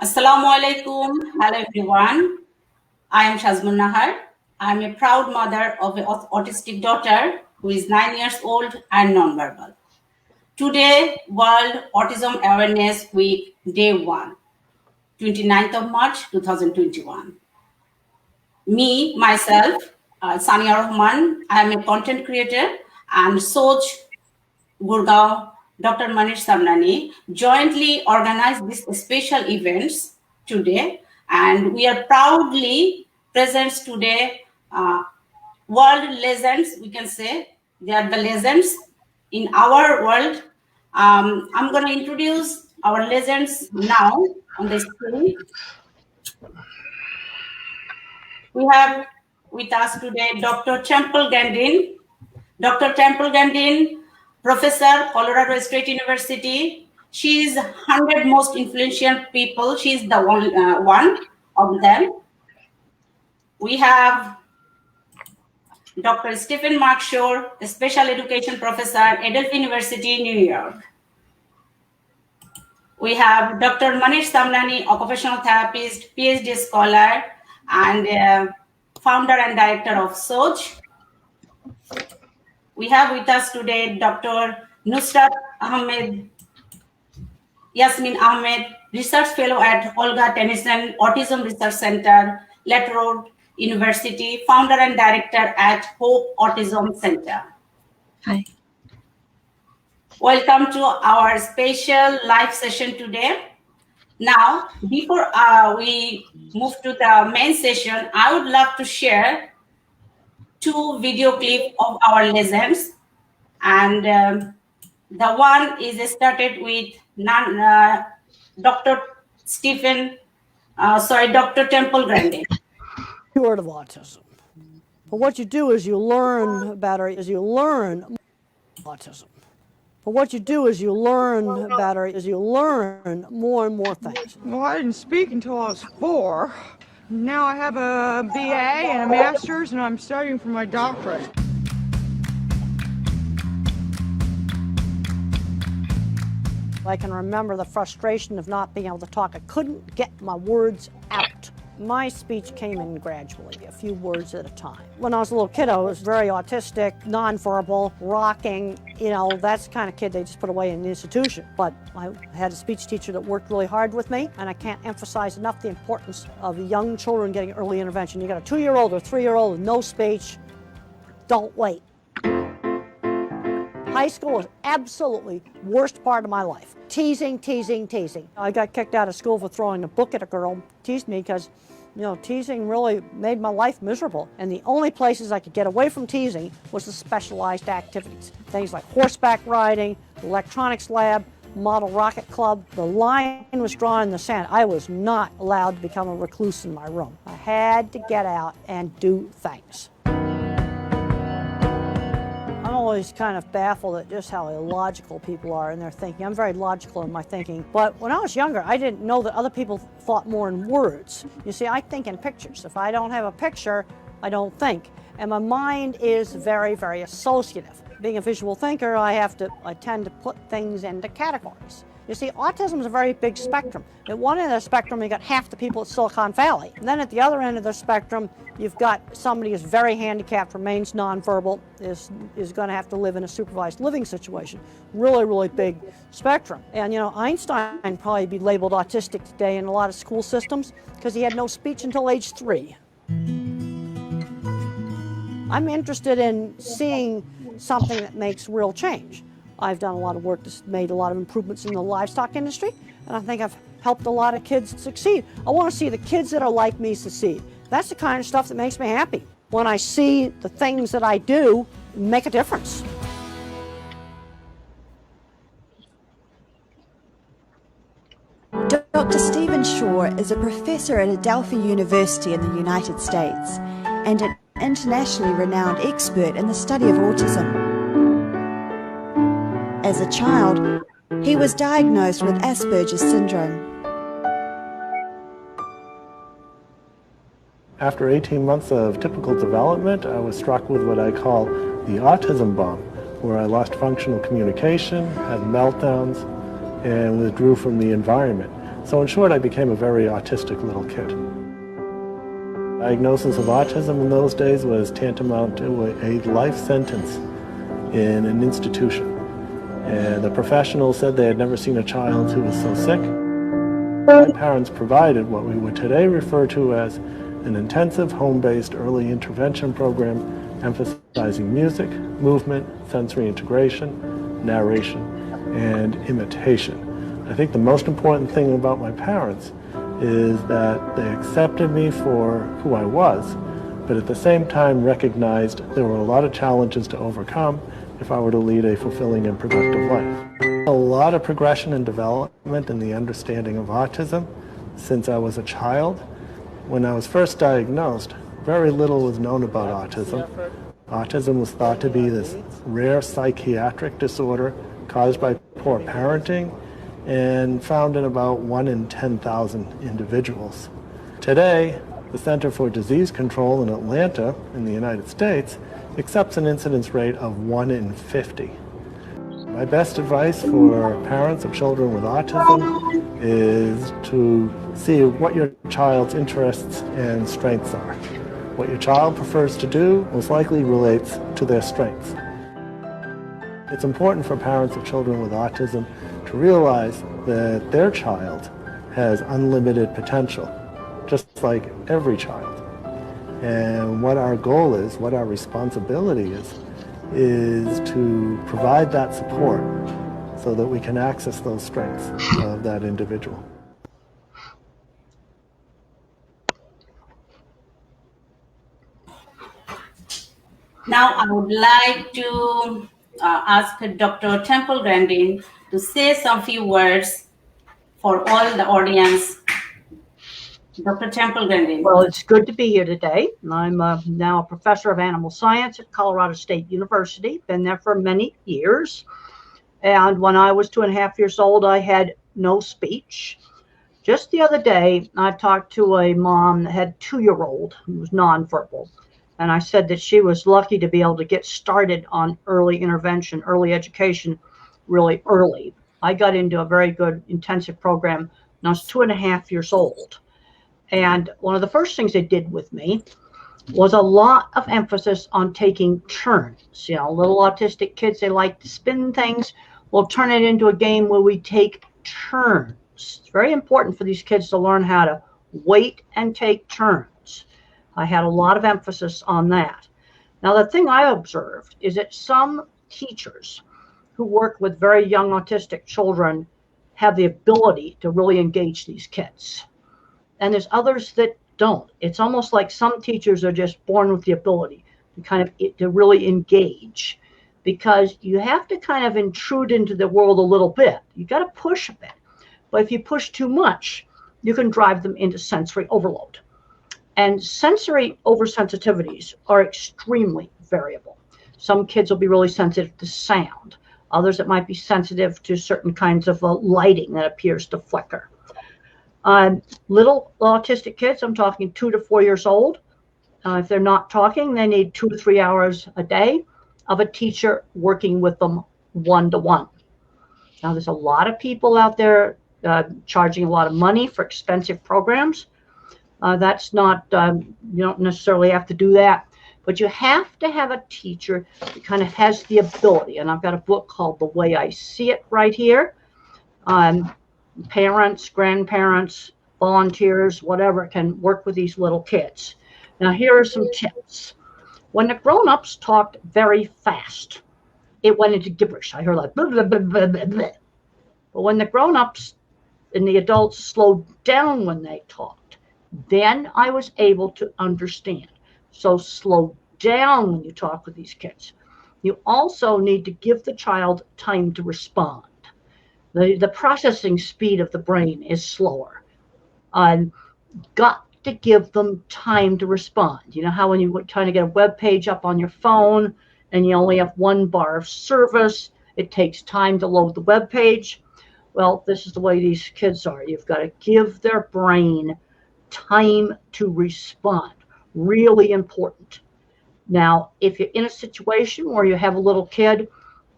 Assalamu alaikum. Hello everyone. I am Shazmun Nahar. I am a proud mother of an autistic daughter who is 9 years old and nonverbal. Today, World Autism Awareness Week, Day 1, 29th of March 2021. Me, myself, Sania Rahman, I am a content creator, and Soch, Gurgaon, Dr. Manish Samnani jointly organized these special events today, and we are proudly present today. World legends, we can say, they are the legends in our world. I'm going to introduce our legends now on the screen. We have with us today Dr. Temple Gandin. Dr. Temple Gandin, professor, Colorado State University. She is 100 most influential people. She is the one of them. We have Dr. Stephen Mark Shore, a special education professor, Adelphi University, New York. We have Dr. Manish Samnani, occupational therapist, PhD scholar, and founder and director of Soch. We have with us today Dr. Nusrat Ahmed, Yasmin Ahmed, research fellow at Olga Tennyson Autism Research Center, Latrobe University, founder and director at Hope Autism Center. Hi. Welcome to our special live session today. Now, before we move to the main session, I would love to share 2 video clips of our legends. And the one is started with Dr. Dr. Temple Grandin. Word of autism. But what you do is you learn better, is you learn autism. But what you do is you learn better, is you learn more and more things. Well, I didn't speak until I was 4. Now I have a BA and a master's, and I'm studying for my doctorate. I can remember the frustration of not being able to talk. I couldn't get my words out. My speech came in gradually, a few words at a time. When I was a little kid, I was very autistic, nonverbal, rocking. You know, that's the kind of kid they just put away in the institution. But I had a speech teacher that worked really hard with me, and I can't emphasize enough the importance of young children getting early intervention. You got a 2-year-old or 3-year-old with no speech, don't wait. High school was absolutely worst part of my life. Teasing, teasing, teasing. I got kicked out of school for throwing a book at a girl, teased me because, you know, teasing really made my life miserable. And the only places I could get away from teasing was the specialized activities. Things like horseback riding, electronics lab, model rocket club. The line was drawn in the sand. I was not allowed to become a recluse in my room. I had to get out and do things. I'm always kind of baffled at just how illogical people are in their thinking. I'm very logical in my thinking. But when I was younger, I didn't know that other people thought more in words. You see, I think in pictures. If I don't have a picture, I don't think. And my mind is very, very associative. Being a visual thinker, I tend to put things into categories. You see, autism is a very big spectrum. At one end of the spectrum, you got half the people at Silicon Valley. And then at the other end of the spectrum, you've got somebody who's very handicapped, remains nonverbal, is going to have to live in a supervised living situation. Really, really big spectrum. And you know, Einstein would probably be labeled autistic today in a lot of school systems because he had no speech until age 3. I'm interested in seeing something that makes real change. I've done a lot of work that's made a lot of improvements in the livestock industry, and I think I've helped a lot of kids succeed. I want to see the kids that are like me succeed. That's the kind of stuff that makes me happy. When I see the things that I do make a difference. Dr. Stephen Shore is a professor at Adelphi University in the United States and an internationally renowned expert in the study of autism. As a child, he was diagnosed with Asperger's syndrome. After 18 months of typical development, I was struck with what I call the autism bump, where I lost functional communication, had meltdowns, and withdrew from the environment. So in short, I became a very autistic little kid. Diagnosis of autism in those days was tantamount to a life sentence in an institution. And the professionals said they had never seen a child who was so sick. My parents provided what we would today refer to as an intensive home-based early intervention program emphasizing music, movement, sensory integration, narration, and imitation. I think the most important thing about my parents is that they accepted me for who I was, but at the same time recognized there were a lot of challenges to overcome if I were to lead a fulfilling and productive life. A lot of progression and development in the understanding of autism since I was a child. When I was first diagnosed, very little was known about autism. Autism was thought to be this rare psychiatric disorder caused by poor parenting and found in about 1 in 10,000 individuals. Today, the Center for Disease Control in Atlanta, in the United States, accepts an incidence rate of 1 in 50. My best advice for parents of children with autism is to see what your child's interests and strengths are. What your child prefers to do most likely relates to their strengths. It's important for parents of children with autism to realize that their child has unlimited potential, just like every child. And what our goal is, what our responsibility is to provide that support so that we can access those strengths of that individual. Now I would like to ask Dr. Temple Grandin to say some few words for all the audience. Dr. Temple Grandin. Well, it's good to be here today. I'm now a professor of animal science at Colorado State University. Been there for many years. And when I was 2.5 years old, I had no speech. Just the other day, I talked to a mom that had a 2-year-old who was nonverbal. And I said that she was lucky to be able to get started on early intervention, early education, really early. I got into a very good intensive program when I was 2.5 years old. And one of the first things they did with me was a lot of emphasis on taking turns. You know, little autistic kids, they like to spin things. We'll turn it into a game where we take turns. It's very important for these kids to learn how to wait and take turns. I had a lot of emphasis on that. Now, the thing I observed is that some teachers who work with very young autistic children have the ability to really engage these kids. And there's others that don't. It's almost like some teachers are just born with the ability to really engage, because you have to kind of intrude into the world a little bit. You got to push a bit. But if you push too much, you can drive them into sensory overload. And sensory oversensitivities are extremely variable. Some kids will be really sensitive to sound. Others, it might be sensitive to certain kinds of lighting that appears to flicker. Little autistic kids, I'm talking 2 to 4 years old. If they're not talking, they need 2 to 3 hours a day of a teacher working with them one-to-one. Now, there's a lot of people out there charging a lot of money for expensive programs. That's not, you don't necessarily have to do that, but you have to have a teacher that kind of has the ability. And I've got a book called The Way I See It right here. Parents, grandparents, volunteers, whatever, can work with these little kids. Now, here are some tips. When the grown-ups talked very fast, it went into gibberish. I heard like blah, blah, blah, blah, blah, blah. But when the grown-ups and the adults slowed down when they talked, then I was able to understand. So slow down when you talk with these kids. You also need to give the child time to respond. The processing speed of the brain is slower. Got to give them time to respond. You know how when you're trying to get a web page up on your phone and you only have 1 bar of service, it takes time to load the web page? Well, this is the way these kids are. You've got to give their brain time to respond. Really important. Now, if you're in a situation where you have a little kid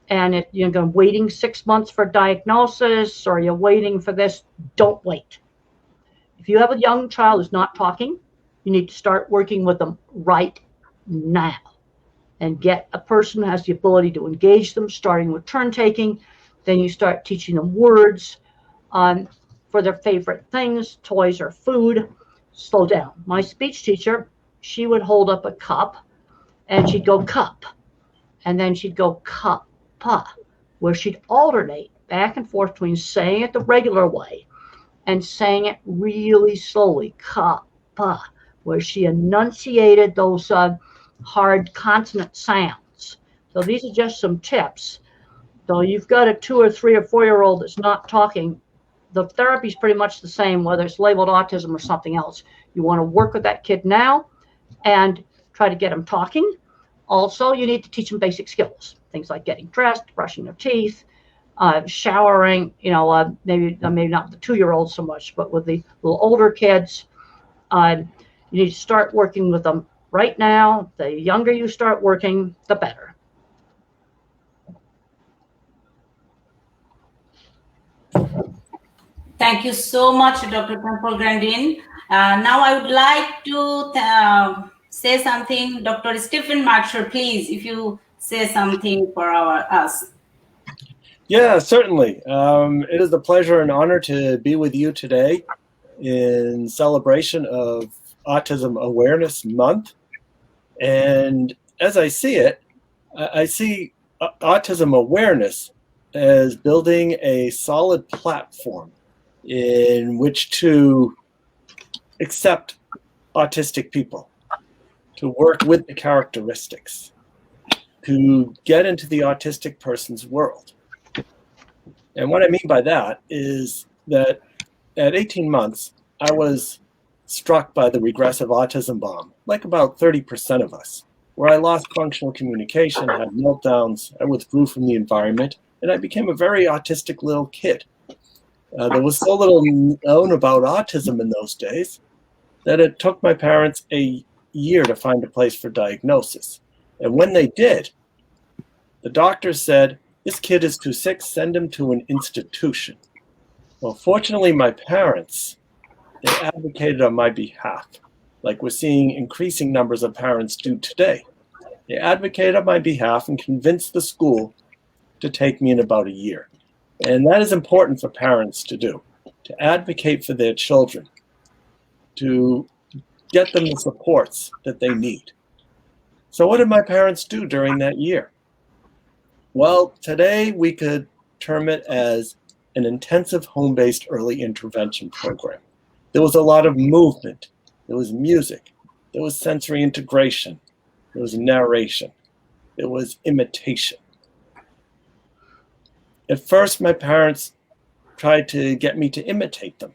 and you're going waiting 6 months for diagnosis, or you're waiting for this, don't wait. If you have a young child who's not talking, you need to start working with them right now and get a person who has the ability to engage them, starting with turn taking. Then you start teaching them words for their favorite things, toys or food. Slow down. My speech teacher, she would hold up a cup and she'd go cup, and then she'd go cup-pa, where she'd alternate back and forth between saying it the regular way and saying it really slowly, cup-pa, where she enunciated those hard consonant sounds. So these are just some tips. So you've got a 2 or 3 or 4-year-old that's not talking, the therapy is pretty much the same, whether it's labeled autism or something else. You want to work with that kid now and try to get them talking. Also, you need to teach them basic skills, things like getting dressed, brushing their teeth, showering, maybe not the 2-year-olds so much, but with the little older kids. You need to start working with them right now. The younger you start working, the better. Thank you so much, Dr. Temple Grandin. Now I would like to say something. Dr. Stephen Marshall, please, if you say something for us. Yeah, certainly. It is a pleasure and honor to be with you today in celebration of Autism Awareness Month. And as I see it, I see autism awareness as building a solid platform in which to accept autistic people, to work with the characteristics, to get into the autistic person's world. And what I mean by that is that at 18 months, I was struck by the regressive autism bomb, like about 30% of us, where I lost functional communication, had meltdowns, I withdrew from the environment, and I became a very autistic little kid. There was so little known about autism in those days that it took my parents a year to find a place for diagnosis. And when they did, the doctor said, "This kid is too sick, send him to an institution." Well, fortunately, my parents, they advocated on my behalf, like we're seeing increasing numbers of parents do today. They advocated on my behalf and convinced the school to take me in about a year. And that is important for parents to do, to advocate for their children, to get them the supports that they need. So what did my parents do during that year? Well, today we could term it as an intensive home-based early intervention program. There was a lot of movement, there was music, there was sensory integration, there was narration, there was imitation. At first, my parents tried to get me to imitate them.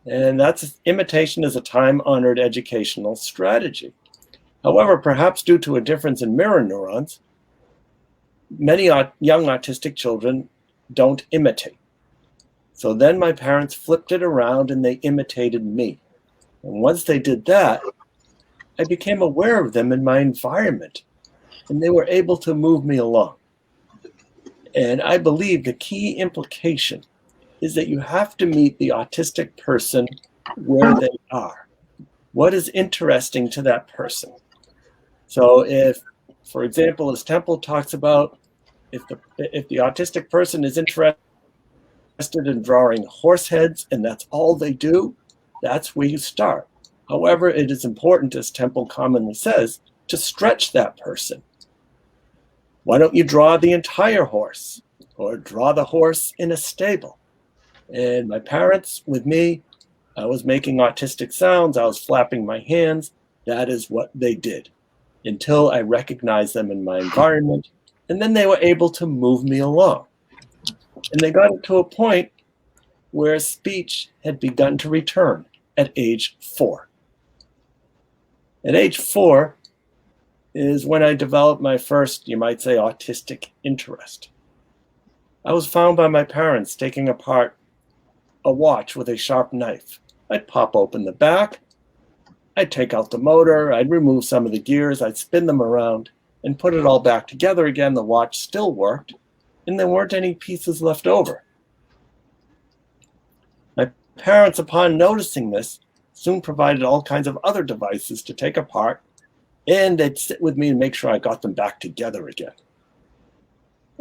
And imitation is a time-honored educational strategy. However, perhaps due to a difference in mirror neurons, many young autistic children don't imitate. So then my parents flipped it around and they imitated me. And once they did that, I became aware of them in my environment, and they were able to move me along. And I believe the key implication is that you have to meet the autistic person where they are. What is interesting to that person? So if, for example, as Temple talks about, if the autistic person is interested in drawing horse heads and that's all they do, that's where you start. However, it is important, as Temple commonly says, to stretch that person. Why don't you draw the entire horse, or draw the horse in a stable? And my parents, with me, I was making autistic sounds, I was flapping my hands. That is what they did until I recognized them in my environment, and then they were able to move me along. And they got it to a point where speech had begun to return at age 4. At age 4 is when I developed my first, you might say, autistic interest. I was found by my parents taking apart a watch with a sharp knife. I'd pop open the back, I'd take out the motor, I'd remove some of the gears, I'd spin them around, and put it all back together again. The watch still worked, and there weren't any pieces left over. My parents, upon noticing this, soon provided all kinds of other devices to take apart, and they'd sit with me and make sure I got them back together again.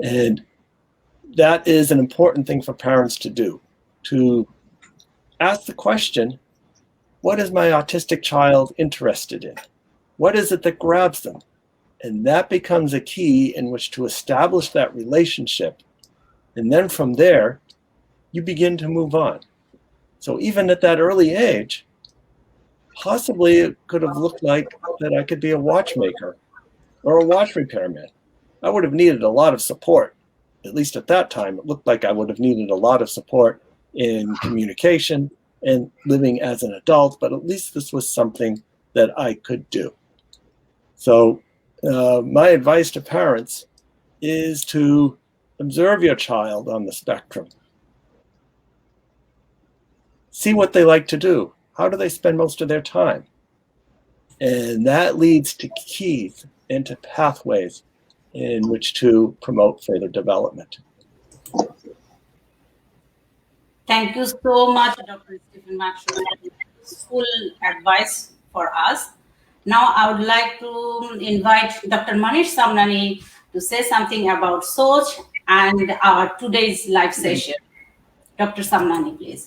And that is an important thing for parents to do, to ask the question, what is my autistic child interested in? What is it that grabs them? And that becomes a key in which to establish that relationship. And then from there, you begin to move on. So even at that early age, possibly it could have looked like that I could be a watchmaker or a watch repairman. I would have needed a lot of support. At least at that time, it looked like I would have needed a lot of support in communication and living as an adult, but at least this was something that I could do. So my advice to parents is to observe your child on the spectrum. See what they like to do. How do they spend most of their time? And that leads to keys and to pathways in which to promote further development. Thank you so much, Dr. Stephen Maxwell, full advice for us. Now I would like to invite Dr. Manish Samnani to say something about Soch and our today's live session. Dr. Samnani, please.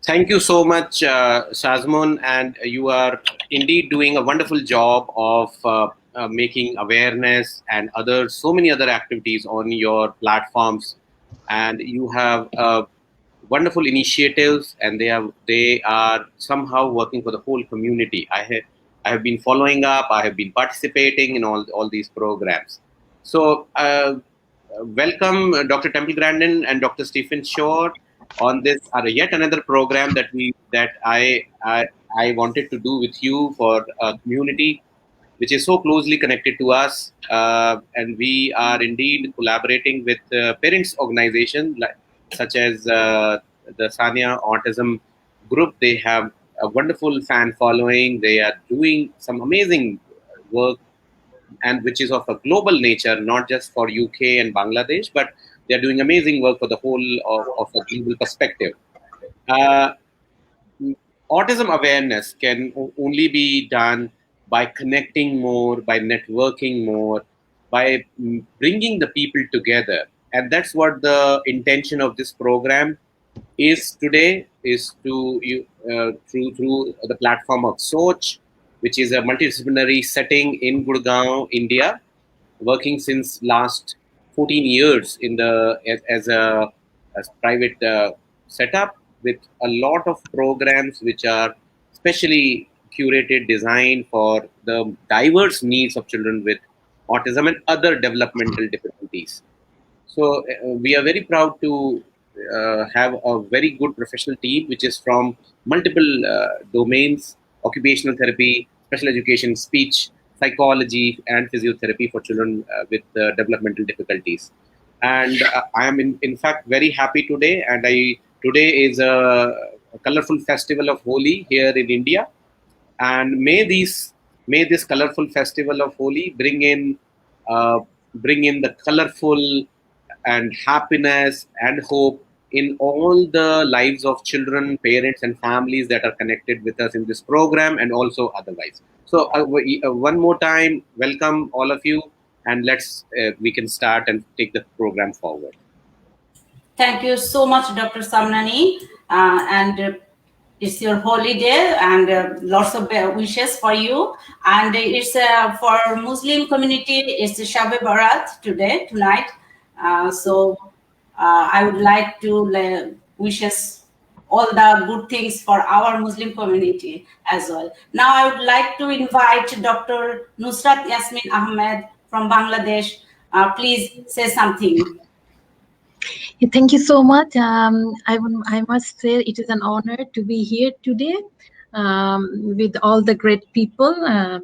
Thank you so much, Shazmun, and you are indeed doing a wonderful job of making awareness and so many other activities on your platforms. And you have wonderful initiatives, and they are somehow working for the whole community. I have been following up. I have been participating in all these programs. So welcome, Dr. Temple Grandin and Dr. Stephen Shore, on this yet another program that I wanted to do with you for a community which is so closely connected to us, and we are indeed collaborating with parents organizations such as the Sanya Autism Group. They have a wonderful fan following. They are doing some amazing work, and which is of a global nature, not just for UK and Bangladesh, but they are doing amazing work for the whole of a global perspective. Autism awareness can only be done by connecting more, by networking more, by bringing the people together. And that's what the intention of this program is today, is to through the platform of Soch, which is a multidisciplinary setting in Gurgaon, India, working since last 14 years as a private setup, with a lot of programs which are specially curated, designed for the diverse needs of children with autism and other developmental difficulties. So we are very proud to have a very good professional team, which is from multiple domains: occupational therapy, special education, speech, psychology, and physiotherapy for children with developmental difficulties. And I am in fact very happy today. And today is a colorful festival of Holi here in India. And may this colorful festival of Holi bring in the colorful and happiness and hope in all the lives of children, parents, and families that are connected with us in this program, and also otherwise. So one more time, welcome all of you, and we can start and take the program forward. Thank you so much, Dr. Samnani, and it's your holiday, and lots of wishes for you. And it's for Muslim community, it's Shab Barat tonight. So I would like to wishes all the good things for our Muslim community as well. Now I would like to invite Dr. Nusrat Yasmin Ahmed from Bangladesh. Please say something. Thank you so much. I must say it is an honor to be here today with all the great people.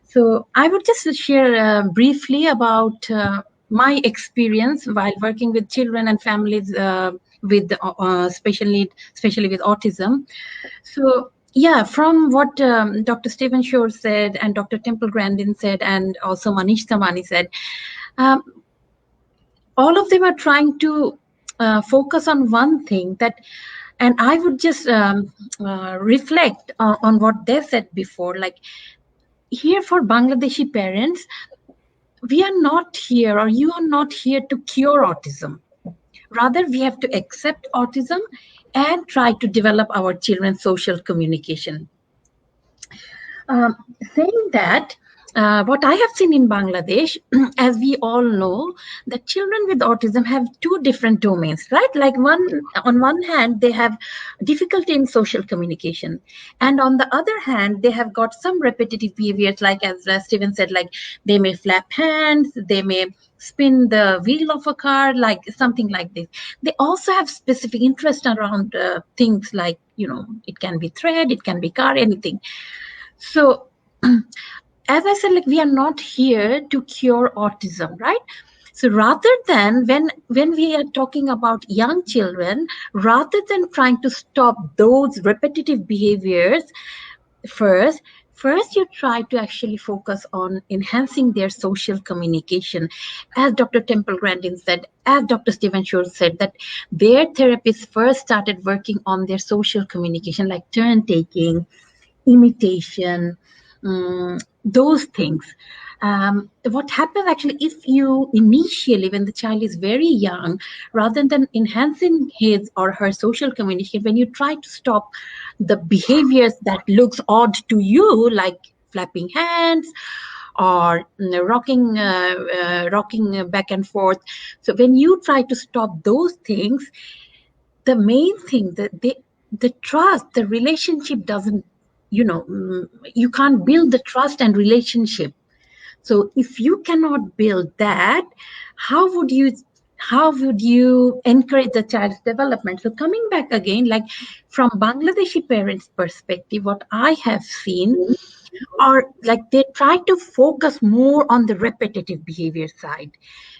So I would just share briefly about my experience while working with children and families with special need, especially with autism. So Yeah, from what Dr. Stephen Shore said and Dr. Temple Grandin said and also Manish Samani said, um, all of them are trying to focus on one thing that, and I would just reflect on what they said before. Like here for Bangladeshi parents, we are not here, or you are not here to cure autism. Rather, we have to accept autism and try to develop our children's social communication. Saying that, what I have seen in Bangladesh, as we all know, that children with autism have two different domains, right? Like on one hand, they have difficulty in social communication. And on the other hand, they have got some repetitive behaviors, like as Steven said, like they may flap hands, they may spin the wheel of a car, like something like this. They also have specific interest around things like, it can be thread, it can be car, anything. So, as I said, like we are not here to cure autism, right? So rather than when we are talking about young children, rather than trying to stop those repetitive behaviors first you try to actually focus on enhancing their social communication. As Dr. Temple Grandin said, as Dr. Stephen Shore said, that their therapists first started working on their social communication, like turn taking, imitation, those things. What happens actually, if you initially, when the child is very young, rather than enhancing his or her social communication, when you try to stop the behaviors that looks odd to you, like flapping hands or rocking back and forth, so when you try to stop those things, the main thing that the trust, the relationship doesn't, you can't build the trust and relationship. So if you cannot build that, how would you encourage the child's development? So coming back again, like from Bangladeshi parents' perspective, what I have seen are like they try to focus more on the repetitive behavior side.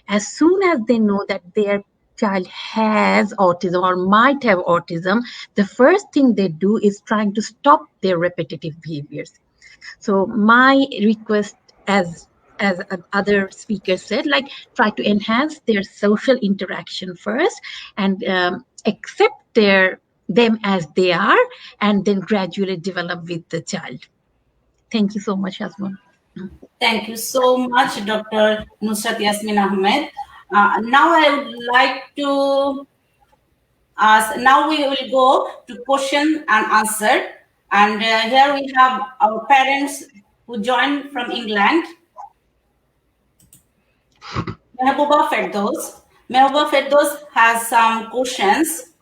As soon as they know that their child has autism or might have autism, the first thing they do is trying to stop their repetitive behaviors. So my request, as other speakers said, like try to enhance their social interaction first and accept them as they are, and then gradually develop with the child. Thank you so much, Yasmin. Thank you so much, Dr. Nusrat Yasmin Ahmed. Now I would like to ask, now we will go to question and answer. And here we have our parents who joined from England. Mehbooba Firdaus. Mehbooba Firdaus has some questions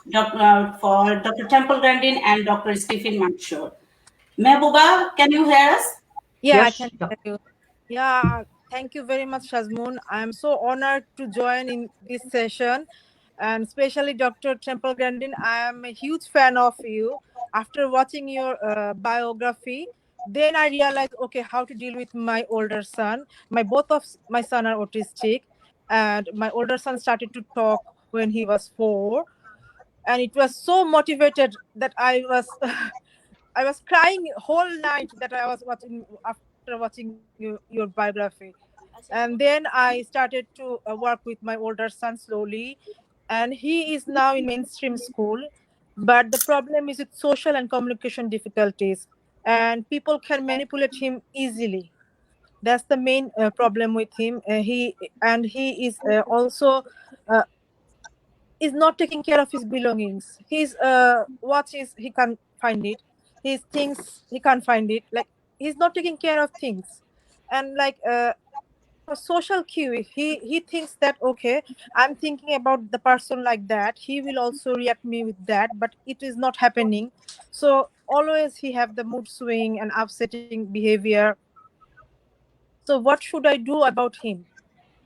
for Dr. Temple Grandin and Dr. Stephen Mansour. Mehbooba, can you hear us? Yeah, Yes. I can hear you. Yeah, thank you very much, Shazmoon. I'm so honored to join in this session, and especially Dr. Temple Grandin. I am a huge fan of you. After watching your biography, then I realized, okay, how to deal with my older son. Both of my son are autistic, and my older son started to talk when he was 4, and it was so motivated that I was I was crying whole night that I was watching after watching your biography. And then I started to work with my older son slowly, and he is now in mainstream school. But the problem is with social and communication difficulties, and people can manipulate him easily. That's the main problem with him. He is also is not taking care of his belongings. His watches, he can't find it. His things, he can't find it. Like he's not taking care of things, and like for social cue, if he thinks that, okay, I'm thinking about the person like that, he will also react me with that, but it is not happening. So always he have the mood swing and upsetting behavior. So what should I do about him?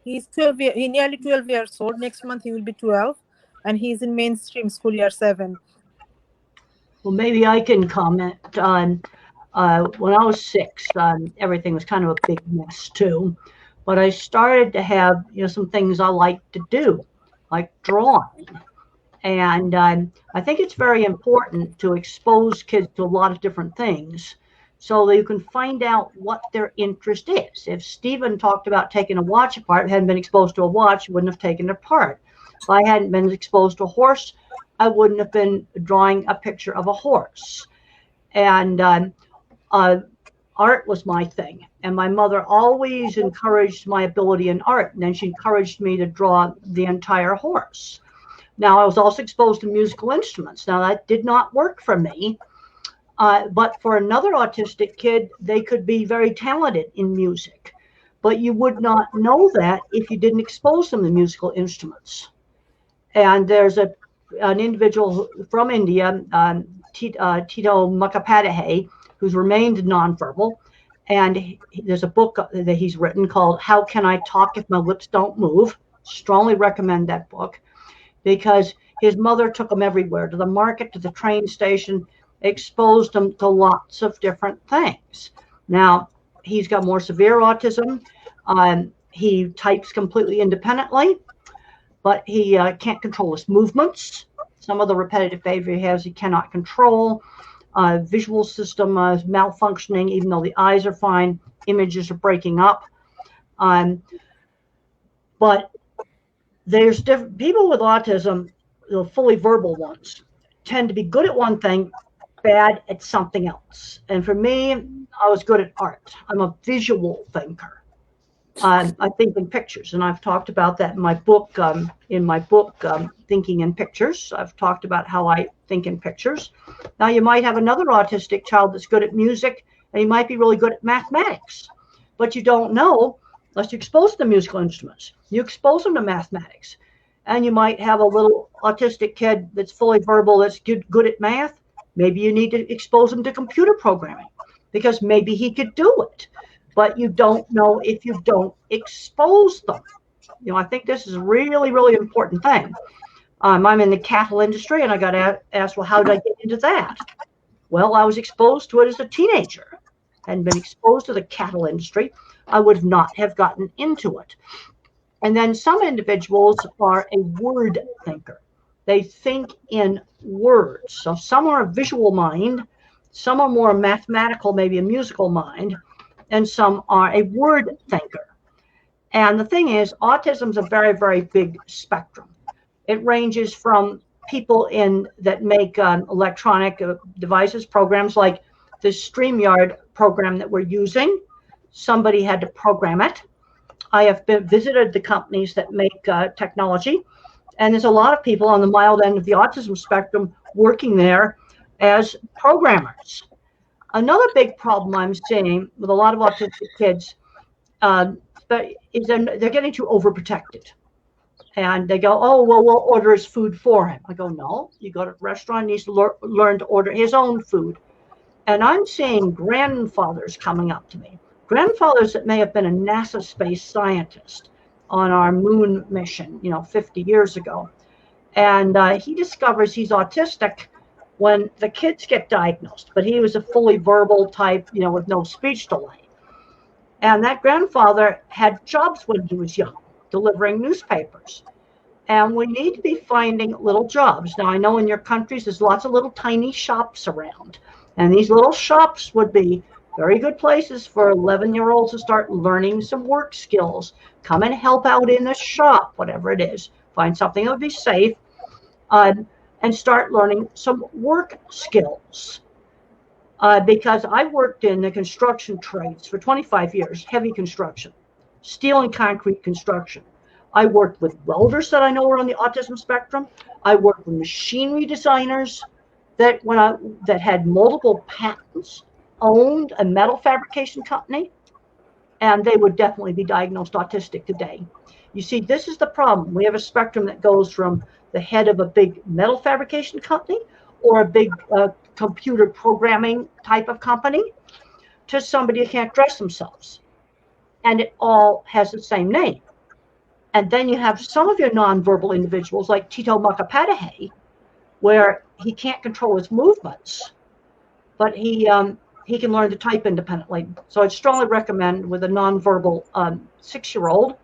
He's 12. He nearly 12 years old. Next month he will be 12, and he's in mainstream school year 7. Well, maybe I can comment on when I was 6. Everything was kind of a big mess too, but I started to have some things I like to do, like drawing. And I think it's very important to expose kids to a lot of different things so that you can find out what their interest is. If Stephen talked about taking a watch apart, hadn't been exposed to a watch, wouldn't have taken it apart. If I hadn't been exposed to a horse, I wouldn't have been drawing a picture of a horse. And art was my thing. And my mother always encouraged my ability in art. And then she encouraged me to draw the entire horse. Now, I was also exposed to musical instruments. Now, that did not work for me. But for another autistic kid, they could be very talented in music. But you would not know that if you didn't expose them to musical instruments. And there's an individual from India, Tito Mukhopadhyay, who's remained nonverbal. And there's a book that he's written called How Can I Talk If My Lips Don't Move? Strongly recommend that book, because his mother took him everywhere, to the market, to the train station, exposed him to lots of different things. Now, he's got more severe autism. He types completely independently, but he can't control his movements. Some of the repetitive behavior he has, he cannot control. Visual system is malfunctioning, even though the eyes are fine. Images are breaking up. But there's different people with autism, the fully verbal ones, tend to be good at one thing, bad at something else. And for me, I was good at art. I'm a visual thinker. I think in pictures, and I've talked about that in my book. Thinking in Pictures, I've talked about how I think in pictures. Now, you might have another autistic child that's good at music, and he might be really good at mathematics, but you don't know unless you expose them to musical instruments. You expose them to mathematics, and you might have a little autistic kid that's fully verbal, that's good at math. Maybe you need to expose him to computer programming, because maybe he could do it, but you don't know if you don't expose them. You know, I think this is a really, really important thing. I'm in the cattle industry, and I got asked, well, how did I get into that? Well, I was exposed to it as a teenager. Hadn't been exposed to the cattle industry, I would not have gotten into it. And then some individuals are a word thinker. They think in words. So some are a visual mind, some are more mathematical, maybe a musical mind, and some are a word thinker. And the thing is, autism is a very, very big spectrum. It ranges from people that make electronic devices, programs like the StreamYard program that we're using. Somebody had to program it. I have visited the companies that make technology, and there's a lot of people on the mild end of the autism spectrum working there as programmers. Another big problem I'm seeing with a lot of autistic kids is they're getting too overprotected. And they go, oh, well, we'll order his food for him. I go, no, you go to a restaurant, he needs to learn to order his own food. And I'm seeing grandfathers coming up to me, grandfathers that may have been a NASA space scientist on our moon mission, 50 years ago. And he discovers he's autistic when the kids get diagnosed, but he was a fully verbal type, with no speech delay. And that grandfather had jobs when he was young, delivering newspapers. And we need to be finding little jobs. Now, I know in your countries, there's lots of little tiny shops around. And these little shops would be very good places for 11-year-olds to start learning some work skills. Come and help out in the shop, whatever it is. Find something that would be safe, and start learning some work skills. Because I worked in the construction trades for 25 years, heavy construction, steel and concrete construction. I worked with welders that I know are on the autism spectrum. I worked with machinery designers that had multiple patents, owned a metal fabrication company, and they would definitely be diagnosed autistic today. You see, this is the problem. We have a spectrum that goes from the head of a big metal fabrication company or a big computer programming type of company to somebody who can't dress themselves. And it all has the same name. And then you have some of your nonverbal individuals like Tito Mukhopadhyay, where he can't control his movements, but he can learn to type independently. So I'd strongly recommend with a nonverbal 6-year-old,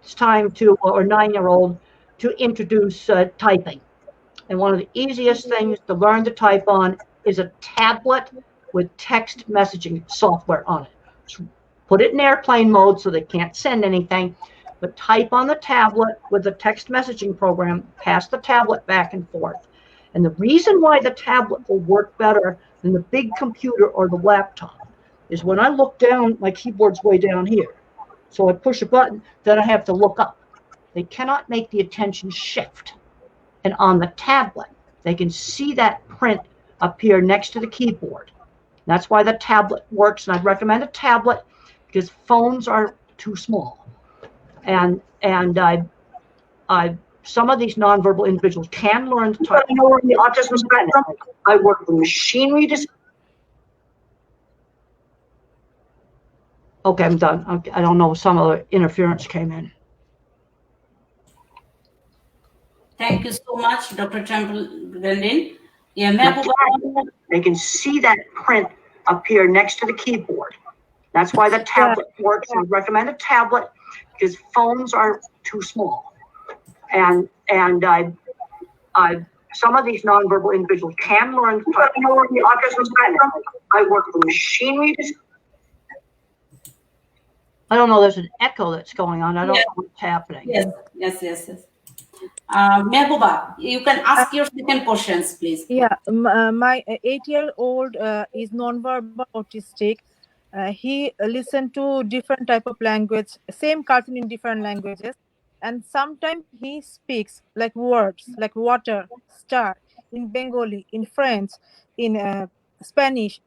it's time to, or 9-year-old, to introduce typing. And one of the easiest things to learn to type on is a tablet with text messaging software on it. So put it in airplane mode so they can't send anything, but type on the tablet with the text messaging program, pass the tablet back and forth. And the reason why the tablet will work better than the big computer or the laptop is when I look down, my keyboard's way down here. So I push a button, then I have to look up. They cannot make the attention shift. And on the tablet, they can see that print appear next to the keyboard. That's why the tablet works, and I'd recommend a tablet because phones are too small. And some of these nonverbal individuals can learn to type. In the Autism Spectrum, I work with machine readers. Okay, I'm done. I don't know, some other interference came in. Thank you so much, Dr. Temple-Grandin. Yeah, they can see that print appear next to the keyboard. That's why the tablet works. I recommend a tablet because phones are too small. And some of these nonverbal individuals can learn to type. In the Autism Spectrum, I work with machine readers. I don't know, there's an echo that's going on. I don't know what's happening. Yes. Mehbooba, you can ask your second questions, please. Yeah, my 8-year-old is non-verbal autistic. He listened to different type of language, same cartoon in different languages, and sometimes he speaks like words like water, star, in Bengali, in French, in Spanish.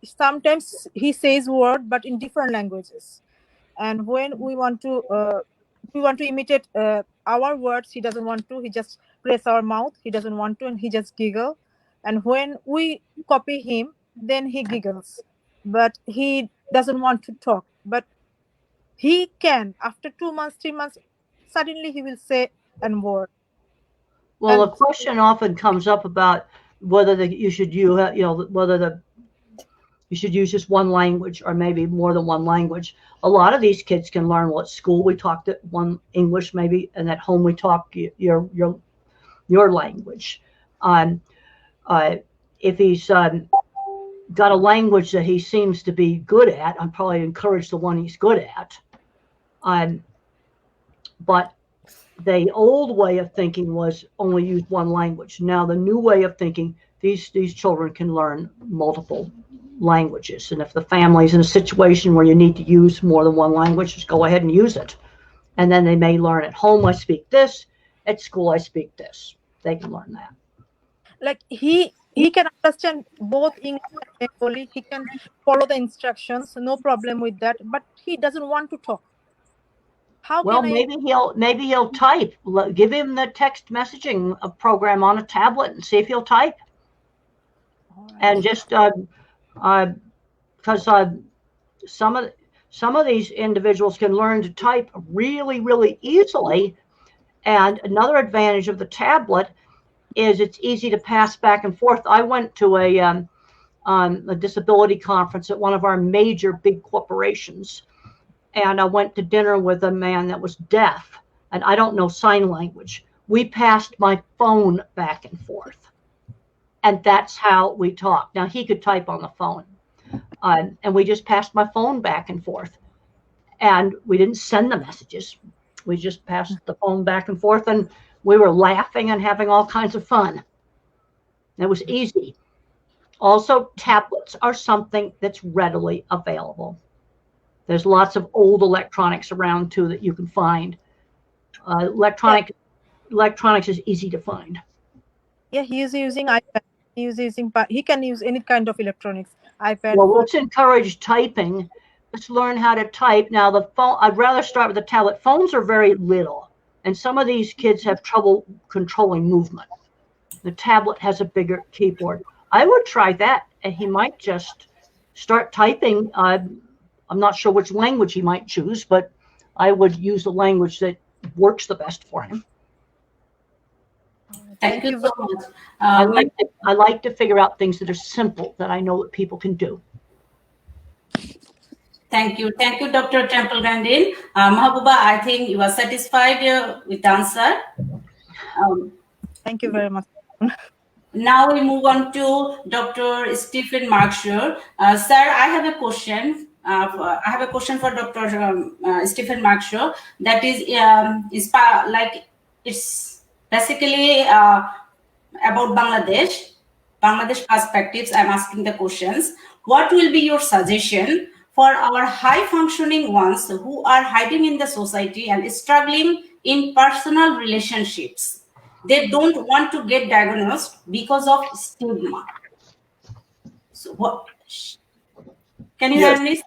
Sometimes he says word, but in different languages. And when we want to imitate our words, he doesn't want to. He just press our mouth. He doesn't want to, and he just giggle. And when we copy him, then he giggles, but he doesn't want to talk. But he can, after 2 months, 3 months, suddenly he will say a word. Well, a question often comes up about whether you should use just one language or maybe more than one language. A lot of these kids can learn. Well, at school we talked one English maybe, and at home we talk your language. If he's got a language that he seems to be good at, I'd probably encourage the one he's good at. But the old way of thinking was only use one language. Now the new way of thinking, these children can learn multiple languages. And if the family's in a situation where you need to use more than one language, just go ahead and use it. And then they may learn at home, I speak this, at school, I speak this. They can learn that. Like he can understand both English and Bengali. He can follow the instructions, no problem with that, but he doesn't want to talk. Maybe he'll type. Give him the text messaging program on a tablet and see if he'll type. And just because some of these individuals can learn to type really, really easily. And another advantage of the tablet is it's easy to pass back and forth. I went to a disability conference at one of our major big corporations, and I went to dinner with a man that was deaf, and I don't know sign language. We passed my phone back and forth, and that's how we talked. Now, he could type on the phone, and we just passed my phone back and forth, and we didn't send the messages. We just passed the phone back and forth, and we were laughing and having all kinds of fun. It was easy. Also, tablets are something that's readily available. There's lots of old electronics around too that you can find. Electronics is easy to find. Yeah, he is using iPad. He can use any kind of electronics. iPad. Well, let's encourage typing. Let's learn how to type. Now, the phone, I'd rather start with the tablet. Phones are very little, and some of these kids have trouble controlling movement. The tablet has a bigger keyboard. I would try that, and he might just start typing. I'm not sure which language he might choose, but I would use the language that works the best for him. Thank you so much. I like to figure out things that are simple that I know that people can do. Thank you, Dr. Temple-Grandin. Mehbooba, I think you are satisfied with the answer. Thank you very much. Now we move on to Dr. Stephen Markshire. Sir, I have a question. I have a question for Dr. Stephen Markshire. That it's basically about Bangladesh perspectives. I'm asking the questions. What will be your suggestion for our high functioning ones who are hiding in the society and struggling in personal relationships? They don't want to get diagnosed because of stigma. So what? Can you hear me?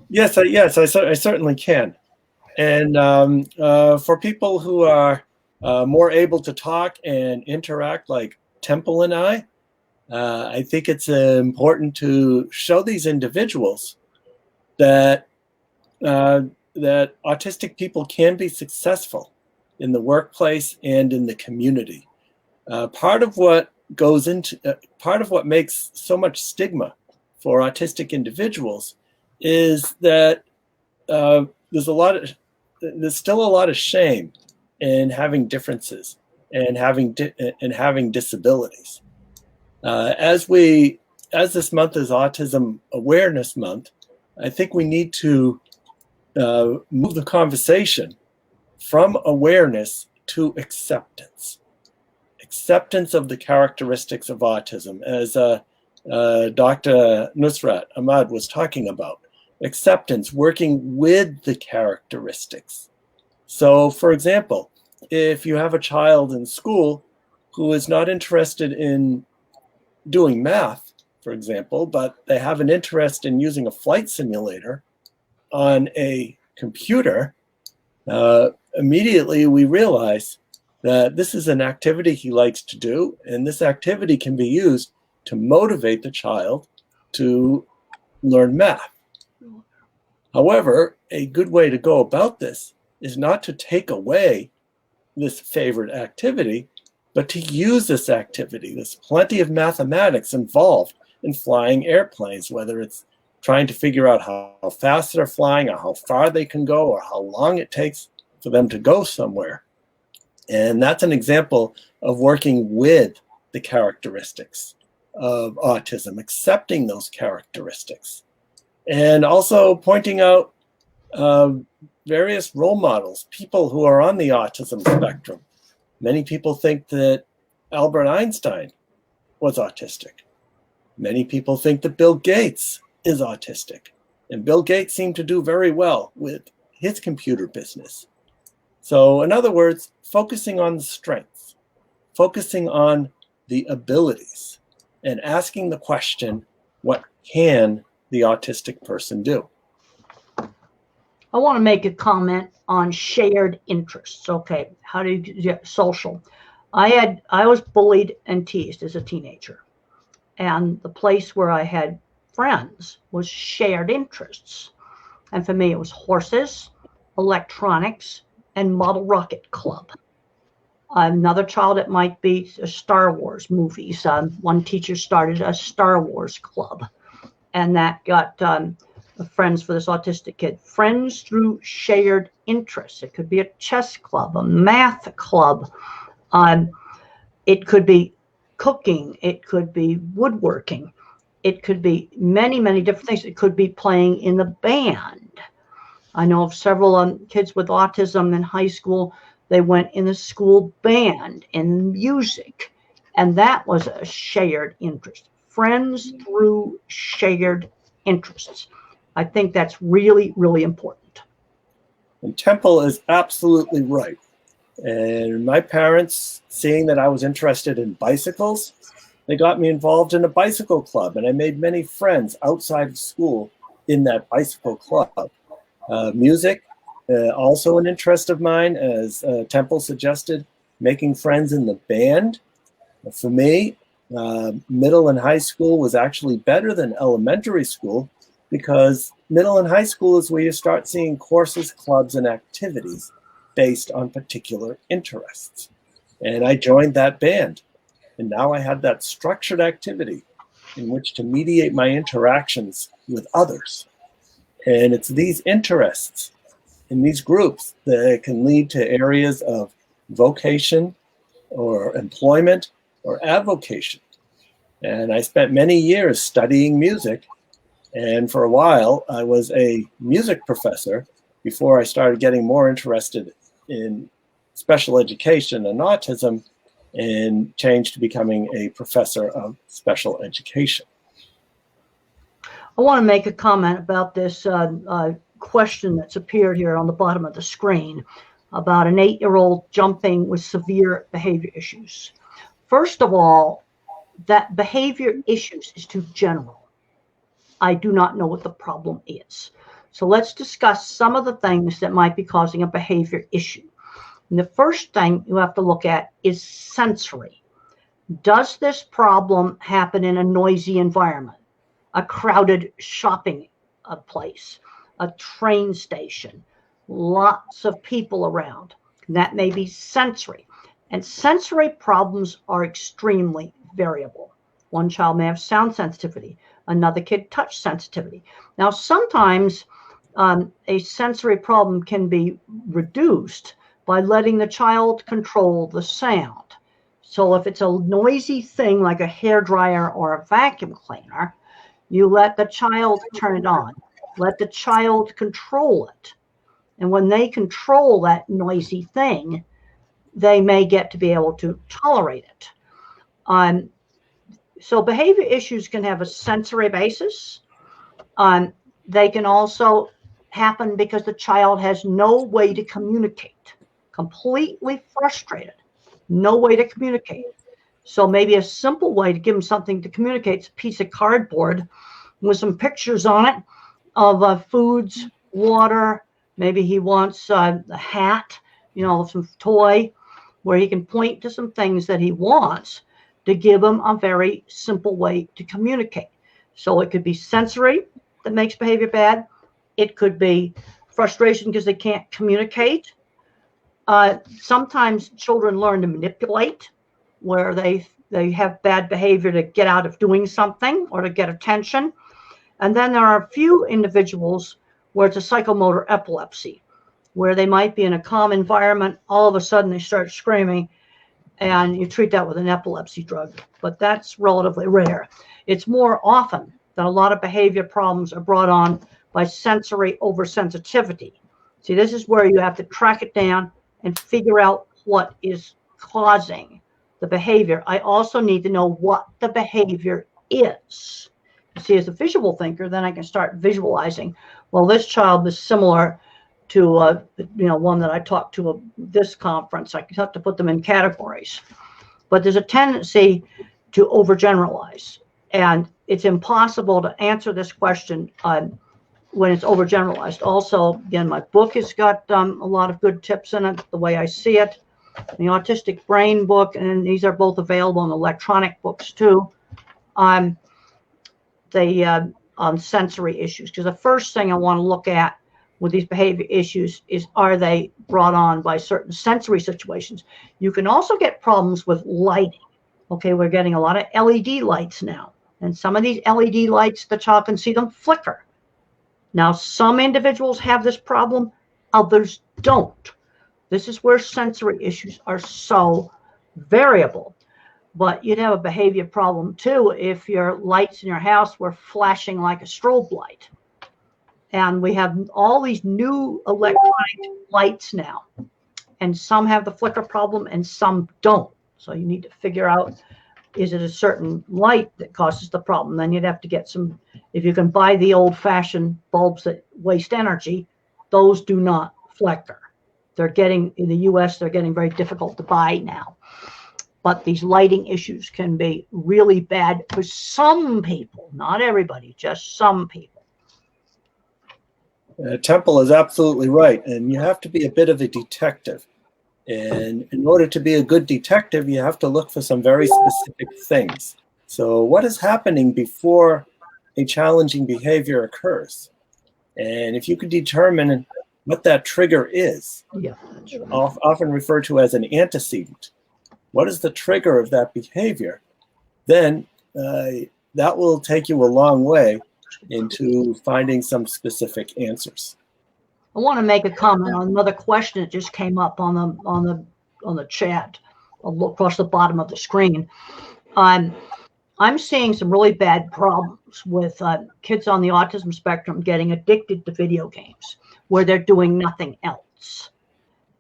Yes, I certainly can. And for people who are more able to talk and interact, like Temple and I think it's important to show these individuals that that autistic people can be successful in the workplace and in the community. Part of what makes so much stigma for autistic individuals is that there's still a lot of shame in having differences and having disabilities. As this month is Autism Awareness Month, I think we need to move the conversation from awareness to acceptance. Acceptance of the characteristics of autism, as Dr. Nusrat Ahmad was talking about. Acceptance, working with the characteristics. So, for example, if you have a child in school who is not interested in doing math, for example, but they have an interest in using a flight simulator on a computer, immediately we realize that this is an activity he likes to do, and this activity can be used to motivate the child to learn math. However, a good way to go about this is not to take away this favorite activity, but to use this activity. There's plenty of mathematics involved in flying airplanes, whether it's trying to figure out how fast they're flying or how far they can go or how long it takes for them to go somewhere. And that's an example of working with the characteristics of autism, accepting those characteristics, and also pointing out various role models, people who are on the autism spectrum. Many people think that Albert Einstein was autistic. Many people think that Bill Gates is autistic. And Bill Gates seemed to do very well with his computer business. So in other words, focusing on the strengths, focusing on the abilities, and asking the question, what can the autistic person do? I want to make a comment on shared interests. Okay, how do you get social? I was bullied and teased as a teenager, and the place where I had friends was shared interests. And for me, it was horses, electronics, and model rocket club. Another child, it might be Star Wars movies. One teacher started a Star Wars club, and that got friends for this autistic kid. Friends through shared interests. It could be a chess club, a math club. It could be cooking. It could be woodworking. It could be many, many different things. It could be playing in the band. I know of several kids with autism in high school. They went in the school band in music, and that was a shared interest. Friends through shared interests. I think that's really, really important. And Temple is absolutely right. And my parents, seeing that I was interested in bicycles, they got me involved in a bicycle club, and I made many friends outside of school in that bicycle club. Music, also an interest of mine, as Temple suggested, making friends in the band. For me, middle and high school was actually better than elementary school, because middle and high school is where you start seeing courses, clubs, and activities based on particular interests. And I joined that band. And now I had that structured activity in which to mediate my interactions with others. And it's these interests in these groups that can lead to areas of vocation or employment or avocation. And I spent many years studying music. And for a while, I was a music professor before I started getting more interested in special education and autism and changed to becoming a professor of special education. I want to make a comment about this question that's appeared here on the bottom of the screen about an 8-year-old jumping with severe behavior issues. First of all, that behavior issues is too general. I do not know what the problem is. So let's discuss some of the things that might be causing a behavior issue. And the first thing you have to look at is sensory. Does this problem happen in a noisy environment, a crowded shopping place, a train station, lots of people around? That may be sensory. And sensory problems are extremely variable. One child may have sound sensitivity, another kid touch sensitivity. Now, sometimes a sensory problem can be reduced by letting the child control the sound. So if it's a noisy thing like a hairdryer or a vacuum cleaner, you let the child turn it on. Let the child control it. And when they control that noisy thing, they may get to be able to tolerate it. So behavior issues can have a sensory basis. They can also happen because the child has no way to communicate, completely frustrated, no way to communicate. So maybe a simple way to give them something to communicate is a piece of cardboard with some pictures on it of foods, water. Maybe he wants a hat, some toy, where he can point to some things that he wants to give him a very simple way to communicate. So it could be sensory that makes behavior bad. It could be frustration because they can't communicate. Sometimes children learn to manipulate, where they have bad behavior to get out of doing something or to get attention. And then there are a few individuals where it's a psychomotor epilepsy, where they might be in a calm environment, all of a sudden they start screaming, and you treat that with an epilepsy drug. But that's relatively rare. It's more often that a lot of behavior problems are brought on by sensory oversensitivity. See, this is where you have to track it down and figure out what is causing the behavior. I also need to know what the behavior is. See, as a visual thinker, then I can start visualizing, well, this child is similar to one that I talked to at this conference. I have to put them in categories. But there's a tendency to overgeneralize. And it's impossible to answer this question when it's overgeneralized. Also, again, my book has got a lot of good tips in it, the way I see it. The Autistic Brain book, and these are both available in electronic books too. On sensory issues, because the first thing I want to look at with these behavior issues is, are they brought on by certain sensory situations? You can also get problems with lighting. Okay, we're getting a lot of LED lights now, and some of these LED lights, the child can see them flicker. Now, some individuals have this problem, others don't. This is where sensory issues are so variable. But you'd have a behavior problem too if your lights in your house were flashing like a strobe light. And we have all these new electronic lights now, and some have the flicker problem and some don't. So you need to figure out, is it a certain light that causes the problem? Then you'd have to get some, if you can buy the old-fashioned bulbs that waste energy, those do not flicker. They're getting, in the US, they're getting very difficult to buy now. But these lighting issues can be really bad for some people, not everybody, just some people. Temple is absolutely right, and you have to be a bit of a detective. And in order to be a good detective, you have to look for some very specific things. So what is happening before a challenging behavior occurs? And if you could determine what that trigger is, often referred to as an antecedent, what is the trigger of that behavior? Then that will take you a long way into finding some specific answers. I want to make a comment on another question that just came up on the chat. across the bottom of the screen. I'm seeing some really bad problems with kids on the autism spectrum getting addicted to video games where they're doing nothing else.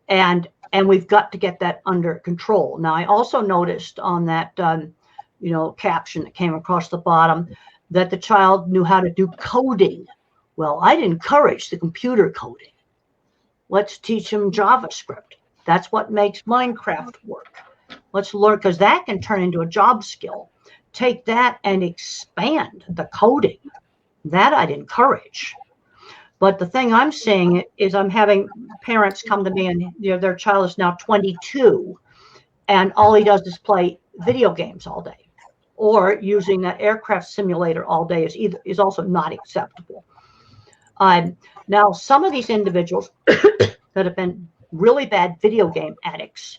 And we've got to get that under control. Now, I also noticed on that, caption that came across the bottom that the child knew how to do coding. Well, I'd encourage the computer coding. Let's teach them JavaScript. That's what makes Minecraft work. Let's learn, because that can turn into a job skill. Take that and expand the coding. That I'd encourage. But the thing I'm seeing is I'm having parents come to me and their child is now 22 and all he does is play video games all day, or using that aircraft simulator all day is also not acceptable. Now, some of these individuals that have been really bad video game addicts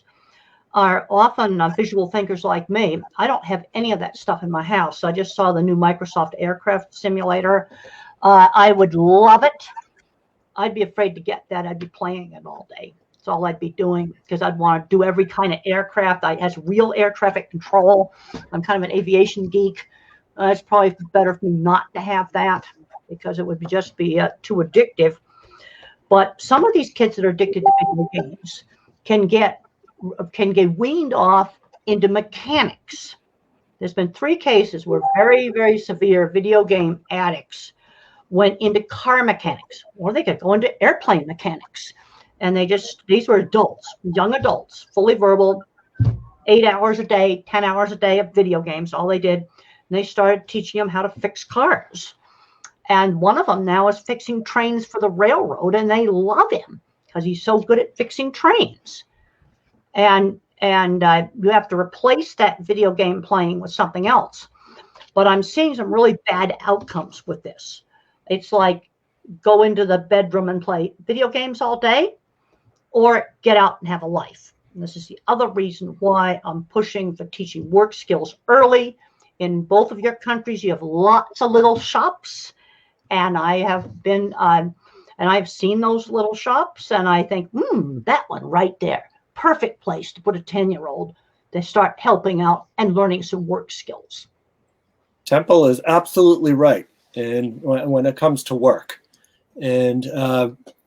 are often visual thinkers like me. I don't have any of that stuff in my house. I just saw the new Microsoft aircraft simulator. I would love it. I'd be afraid to get that. I'd be playing it all day. That's all I'd be doing, because I'd want to do every kind of aircraft. It has real air traffic control. I'm kind of an aviation geek. It's probably better for me not to have that, because it would just be too addictive. But some of these kids that are addicted to video games can get weaned off into mechanics. There's been 3 cases where very, very severe video game addicts went into car mechanics, or they could go into airplane mechanics. And these were adults, young adults, fully verbal, 8 hours a day, 10 hours a day of video games, all they did. And they started teaching them how to fix cars. And one of them now is fixing trains for the railroad, and they love him because he's so good at fixing trains. And you have to replace that video game playing with something else. But I'm seeing some really bad outcomes with this. It's like go into the bedroom and play video games all day, or get out and have a life. And this is the other reason why I'm pushing for teaching work skills early. In both of your countries, you have lots of little shops. And I have been, and I've seen those little shops, and I think, that one right there, perfect place to put a 10-year-old to start helping out and learning some work skills. Temple is absolutely right, and when it comes to work. And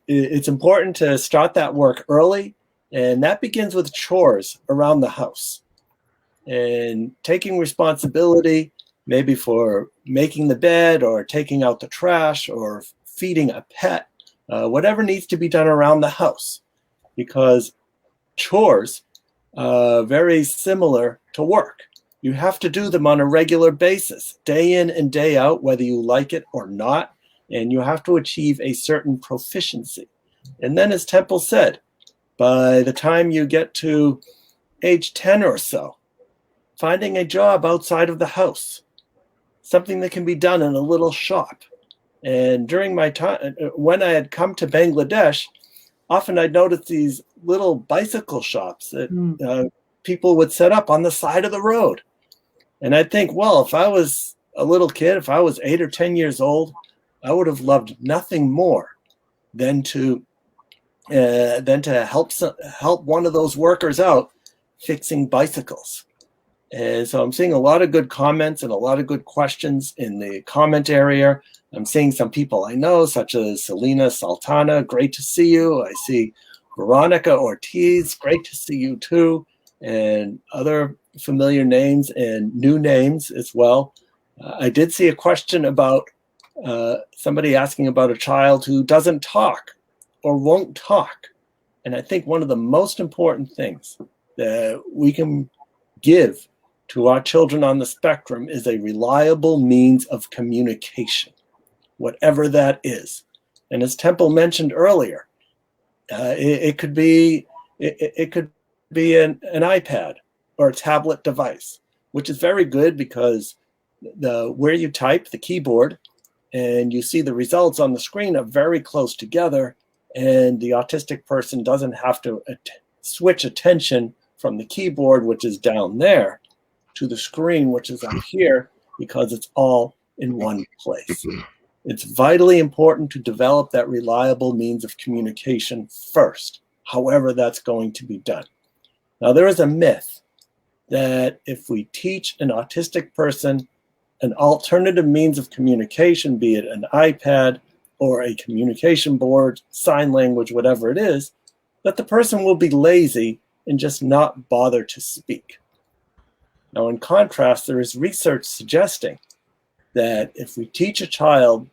it's important to start that work early, and that begins with chores around the house. And taking responsibility, maybe for making the bed or taking out the trash or feeding a pet, whatever needs to be done around the house. Because chores are very similar to work. You have to do them on a regular basis, day in and day out, whether you like it or not, and you have to achieve a certain proficiency. And then, as Temple said, by the time you get to age 10 or so, finding a job outside of the house, something that can be done in a little shop. And during my time, when I had come to Bangladesh, often I'd notice these little bicycle shops that people would set up on the side of the road. And I'd think, well, if I was a little kid, if I was 8 or 10 years old, I would have loved nothing more than to help one of those workers out fixing bicycles. And so I'm seeing a lot of good comments and a lot of good questions in the comment area. I'm seeing some people I know, such as Selena Sultana, great to see you. I see Veronica Ortiz, great to see you too. And other familiar names and new names as well. I did see a question about somebody asking about a child who doesn't talk or won't talk. And I think one of the most important things that we can give to our children on the spectrum is a reliable means of communication, whatever that is. And as Temple mentioned earlier, it could be an iPad or a tablet device, which is very good because where you type, the keyboard, and you see the results on the screen are very close together, and the autistic person doesn't have to switch attention from the keyboard, which is down there, to the screen, which is up here, because it's all in one place. It's vitally important to develop that reliable means of communication first, however that's going to be done. Now, there is a myth that if we teach an autistic person an alternative means of communication, be it an iPad or a communication board, sign language, whatever it is, that the person will be lazy and just not bother to speak. Now, in contrast, there is research suggesting that if we teach a child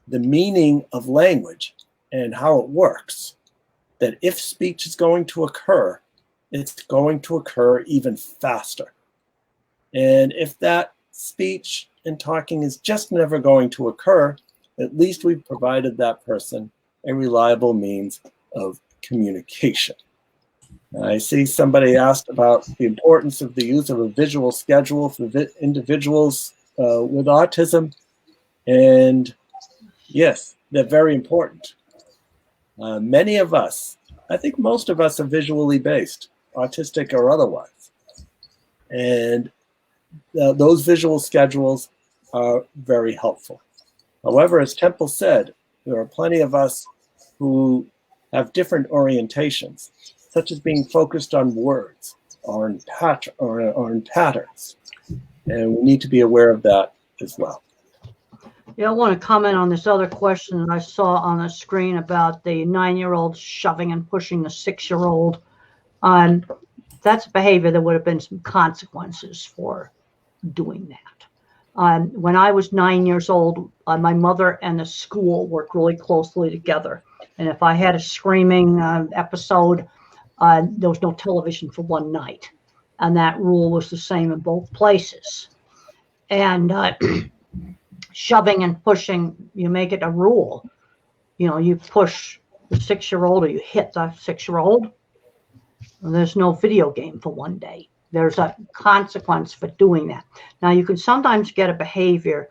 the meaning of language and how it works, that if speech is going to occur, it's going to occur even faster. And if that speech and talking is just never going to occur, at least we've provided that person a reliable means of communication. I see somebody asked about the importance of the use of a visual schedule for individuals with autism. And yes, they're very important. Many of us, I think most of us, are visually based, autistic or otherwise. And those visual schedules are very helpful. However, as Temple said, there are plenty of us who have different orientations, such as being focused on words or on patterns. And we need to be aware of that as well. Yeah, I want to comment on this other question that I saw on the screen about the 9-year-old shoving and pushing the 6-year-old. That's behavior that would have been some consequences for doing that. When I was 9 years old, my mother and the school worked really closely together. And if I had a screaming episode, there was no television for one night. And that rule was the same in both places. And shoving and pushing, you make it a rule. You know, you push the 6-year-old or you hit the 6-year-old. There's no video game for one day. There's a consequence for doing that. Now, you can sometimes get a behavior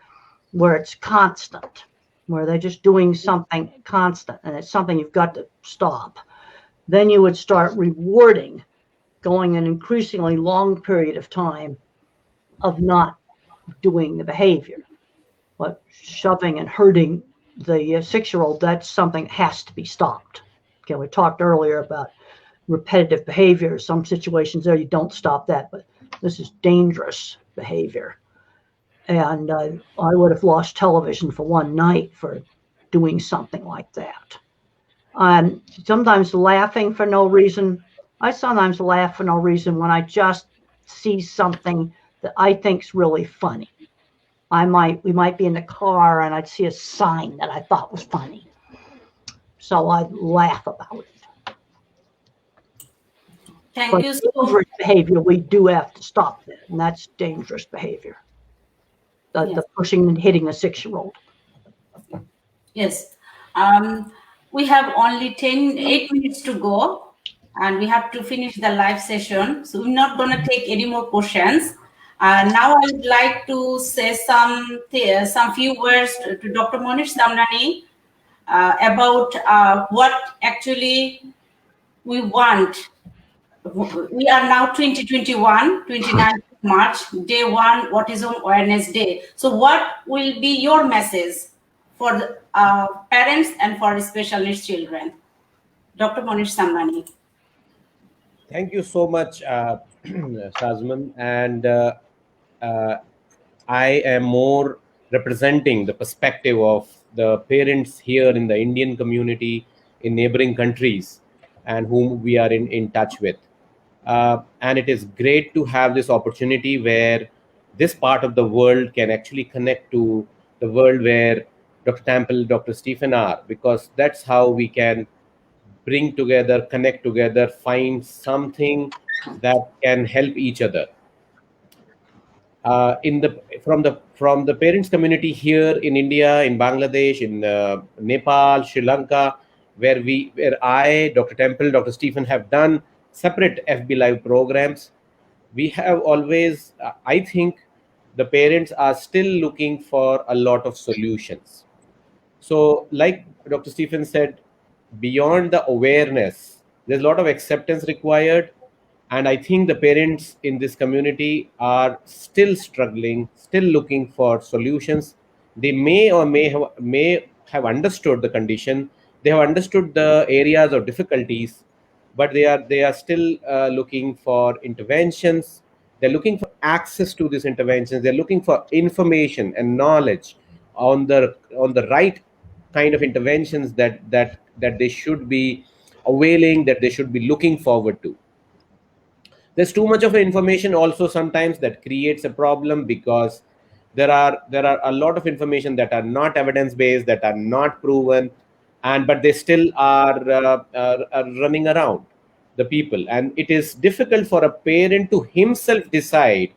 where it's constant, where they're just doing something constant, and it's something you've got to stop. Then you would start rewarding going an increasingly long period of time of not doing the behavior. But shoving and hurting the 6-year-old, that's something that has to be stopped. Okay, we talked earlier about repetitive behavior. Some situations there you don't stop that, but this is dangerous behavior. And I would have lost television for one night for doing something like that. Sometimes laughing for no reason. I sometimes laugh for no reason when I just see something that I think's really funny. We might be in the car and I'd see a sign that I thought was funny. So I'd laugh about it. Thank you so much. Dangerous behavior, we do have to stop that, and that's dangerous behavior. The pushing and hitting a 6-year-old. Yes. We have only 8 minutes to go, and we have to finish the live session. So we're not going to take any more questions. Now I would like to say some few words to Dr. Monish Damnani about what actually we want. We are now 2021, 29th March, day 1, Autism Awareness Day. So what will be your message for the parents and for special needs children? Dr. Monish Damnani. Thank you so much, Shazman. And I am more representing the perspective of the parents here in the Indian community, in neighboring countries, and whom we are in touch with. And it is great to have this opportunity where this part of the world can actually connect to the world where Dr. Temple, Dr. Stephen are, because that's how we can bring together, connect together, find something that can help each other. From the parents community here in India, in Bangladesh, in Nepal, Sri Lanka, where I, Dr. Temple, Dr. Stephen have done separate FB Live programs, we have always, I think, the parents are still looking for a lot of solutions. So, like Dr. Stephen said, beyond the awareness, there's a lot of acceptance required. And I think the parents in this community are still struggling, still looking for solutions. They may have understood the condition. They have understood the areas of difficulties, but they are still looking for interventions. They're looking for access to these interventions. They're looking for information and knowledge on the right kind of interventions that they should be availing, that they should be looking forward to. There's too much of information also sometimes that creates a problem, because there are a lot of information that are not evidence based, that are not proven, and but they still are running around the people, and it is difficult for a parent to himself decide,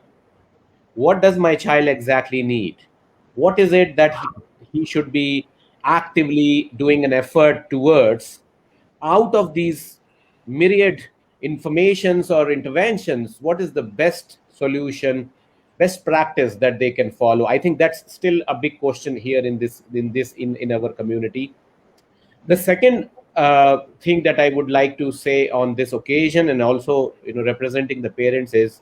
what does my child exactly need, what is it that he should be actively doing an effort towards out of these myriad informations or interventions. What is the best solution, best practice that they can follow? I think that's still a big question here in our community. The second thing that I would like to say on this occasion, and also representing the parents, is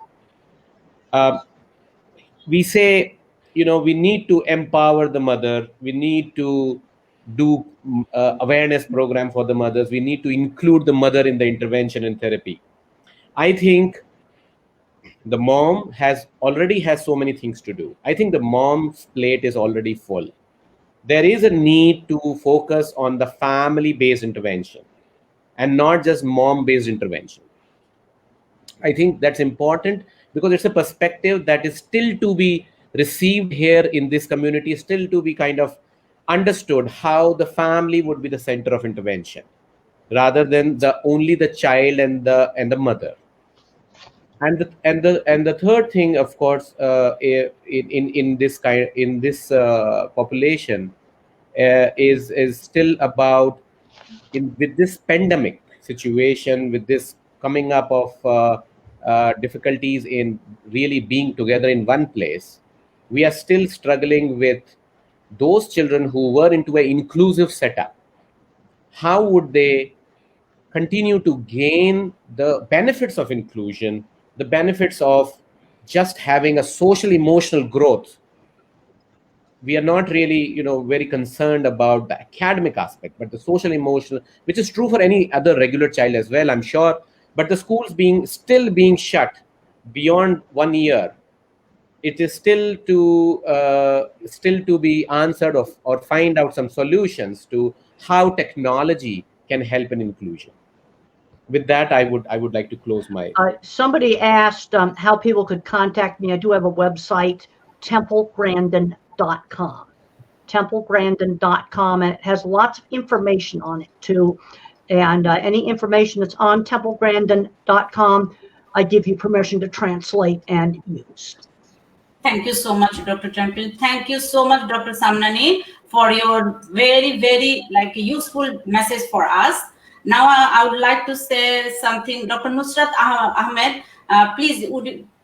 we say, we need to empower the mother, we need to do awareness program for the mothers, we need to include the mother in the intervention and therapy. I think the mom already has so many things to do. I think the mom's plate is already full. There is a need to focus on the family based intervention and not just mom based intervention. I think that's important, because it's a perspective that is still to be received here in this community, still to be kind of understood, how the family would be the center of intervention rather than only the child and the mother. And the third thing, of course, in this population is still about, with this pandemic situation, with this coming up of difficulties in really being together in one place, we are still struggling with those children who were into an inclusive setup. How would they continue to gain the benefits of inclusion, the benefits of just having a social emotional growth? We are not really very concerned about the academic aspect, but the social emotional, which is true for any other regular child as well, I'm sure. But the schools still being shut beyond 1 year, it is still to be answered or find out some solutions to how technology can help in inclusion. With that, I would like to close my. Somebody asked how people could contact me. I do have a website, templegrandin.com. templegrandin.com, and it has lots of information on it too. And any information that's on templegrandin.com, I give you permission to translate and use. Thank you so much, Dr. Temple. Thank you so much, Dr. Samnani, for your very, very useful message for us. Now I would like to say something. Dr. Nusrat Ahmed, please,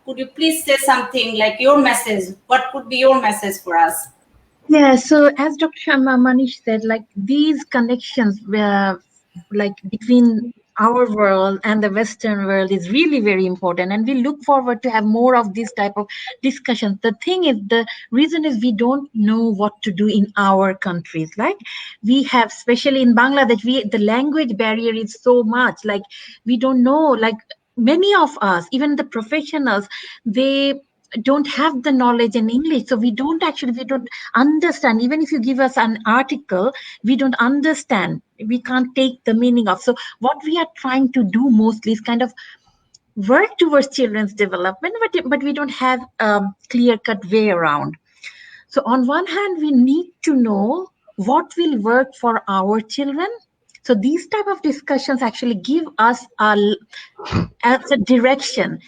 could you please say something, like your message? What could be your message for us? Yeah, so as Dr. Manish said, these connections between our world and the Western world is really very important, and we look forward to have more of this type of discussions. The thing is, the reason is we don't know what to do in our countries. We have, especially in Bangladesh, the language barrier is so much. We don't know, many of us, even the professionals, they don't have the knowledge in English, so we don't understand. Even if you give us an article, we don't understand, we can't take the meaning of. So what we are trying to do mostly is kind of work towards children's development, but we don't have a clear-cut way around. So on one hand, we need to know what will work for our children. So these type of discussions actually give us as a direction,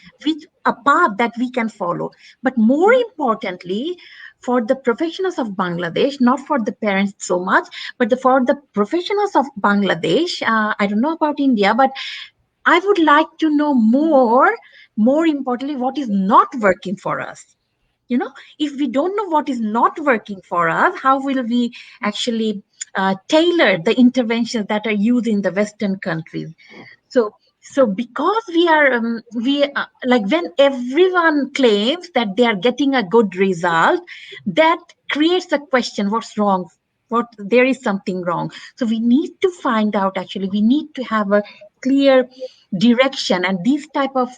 a path that we can follow. But more importantly, for the professionals of Bangladesh, not for the parents so much, but for the professionals of Bangladesh, I don't know about India, but I would like to know more importantly, what is not working for us. If we don't know what is not working for us, how will we actually tailor the interventions that are used in the Western countries? So because we are when everyone claims that they are getting a good result, that creates a question: what's wrong? There is something wrong. So we need to find out. Actually, we need to have a clear direction, and these type of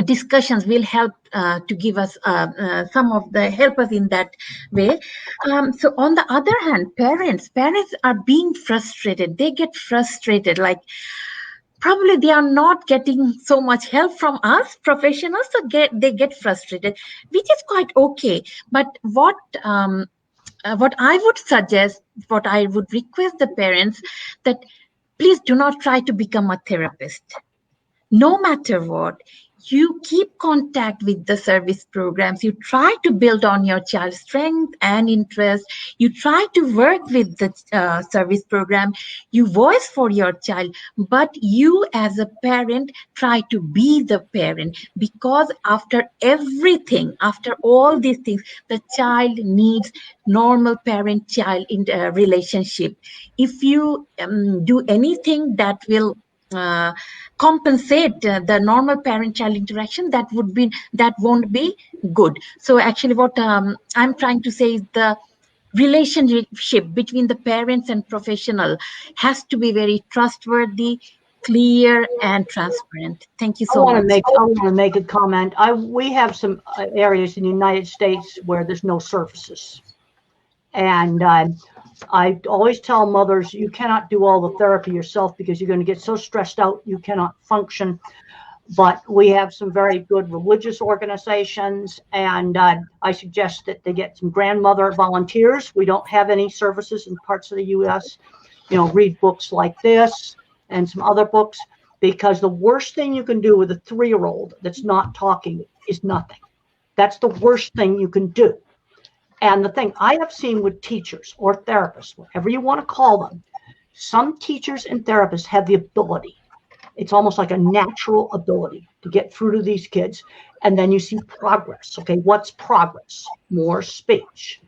discussions will help to give us some of the help us in that way. So on the other hand, parents are being frustrated. They get frustrated, like probably they are not getting so much help from us professionals, so they get frustrated, which is quite okay. But what I would suggest, what I would request the parents, that please do not try to become a therapist. No matter what, you keep contact with the service programs. You try to build on your child's strength and interest. You try to work with the service program. You voice for your child, but you as a parent try to be the parent, because after everything, after all these things, the child needs normal parent-child relationship. If you do anything that will compensate the normal parent-child interaction, that won't be good. So actually what I'm trying to say is the relationship between the parents and professional has to be very trustworthy, clear, and transparent. Thank you so much. I want to make a comment. We have some areas in the United States where there's no services, and I always tell mothers, you cannot do all the therapy yourself because you're going to get so stressed out you cannot function. But we have some very good religious organizations, and I suggest that they get some grandmother volunteers. We don't have any services in parts of the U.S. Read books like this and some other books, because the worst thing you can do with a 3-year-old that's not talking is nothing. That's the worst thing you can do. And the thing I have seen with teachers or therapists, whatever you want to call them, some teachers and therapists have the ability, it's almost like a natural ability to get through to these kids. And then you see progress. Okay, what's progress? More speech,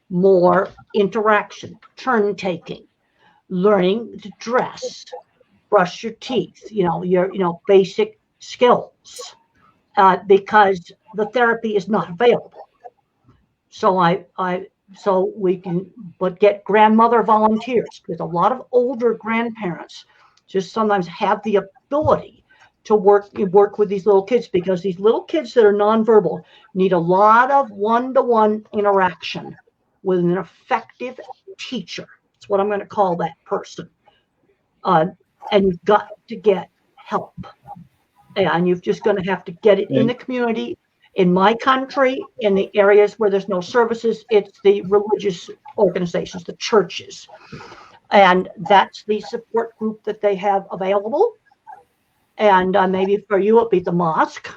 more interaction, turn taking, learning to dress, brush your teeth, your basic skills, because the therapy is not available. So so we can, but get grandmother volunteers, because a lot of older grandparents just sometimes have the ability to work with these little kids, because these little kids that are nonverbal need a lot of one-to-one interaction with an effective teacher. That's what I'm going to call that person. And you've got to get help. And you're just going to have to get it in the community. In my country, in the areas where there's no services, it's the religious organizations, the churches. And that's the support group that they have available. And maybe for you, it'll be the mosque.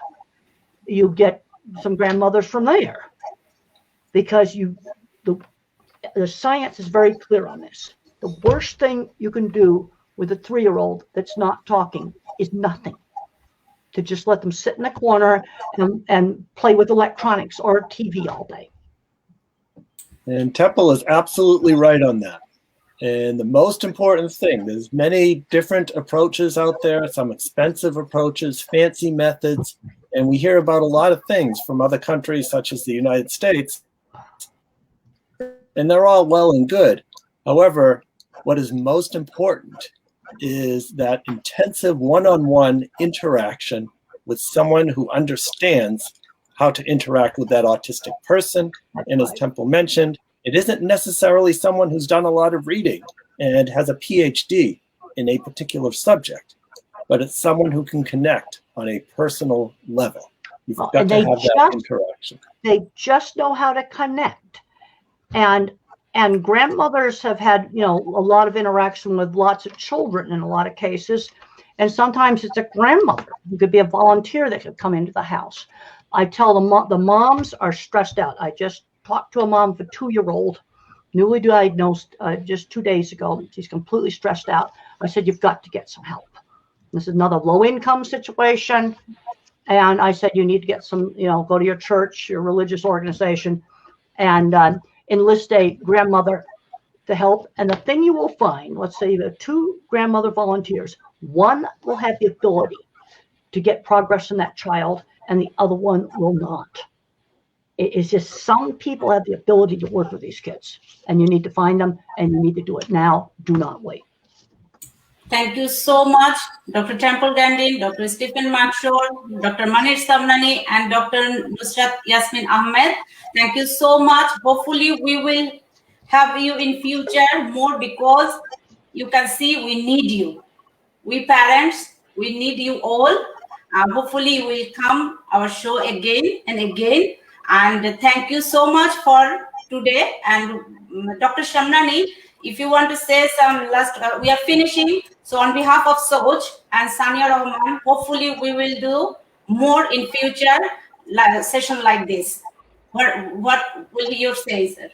You get some grandmothers from there, because the science is very clear on this. The worst thing you can do with a 3-year-old that's not talking is nothing. To just let them sit in the corner and play with electronics or TV all day. And Temple is absolutely right on that. And the most important thing, there's many different approaches out there, some expensive approaches, fancy methods, and we hear about a lot of things from other countries such as the United States, and they're all well and good. However, what is most important is that intensive one-on-one interaction with someone who understands how to interact with that autistic person. And as Temple mentioned, it isn't necessarily someone who's done a lot of reading and has a PhD in a particular subject, but it's someone who can connect on a personal level. You've got to have that interaction. They just know how to connect. And grandmothers have had, a lot of interaction with lots of children in a lot of cases. And sometimes it's a grandmother who could be a volunteer that could come into the house. I tell them the moms are stressed out. I just talked to a mom of a 2-year-old, newly diagnosed just 2 days ago. She's completely stressed out. I said, you've got to get some help. This is another low-income situation. And I said, you need to get some, go to your church, your religious organization, and enlist a grandmother to help. And the thing you will find, let's say you have 2 grandmother volunteers, one will have the ability to get progress in that child, and the other one will not. It is just some people have the ability to work with these kids, and you need to find them, and you need to do it now. Do not wait. Thank you so much, Dr. Temple Gandin, Dr. Stephen Makshor, Dr. Manir Samnani, and Dr. Nusrat Yasmin Ahmed. Thank you so much. Hopefully, we will have you in future more, because you can see we need you. We parents, we need you all. Hopefully, you will come our show again and again. And thank you so much for today. And Dr. Shamnani, if you want to say some last, we are finishing. So on behalf of Soch and Sania Rahman, hopefully we will do more in future session like this. What will you say, sir?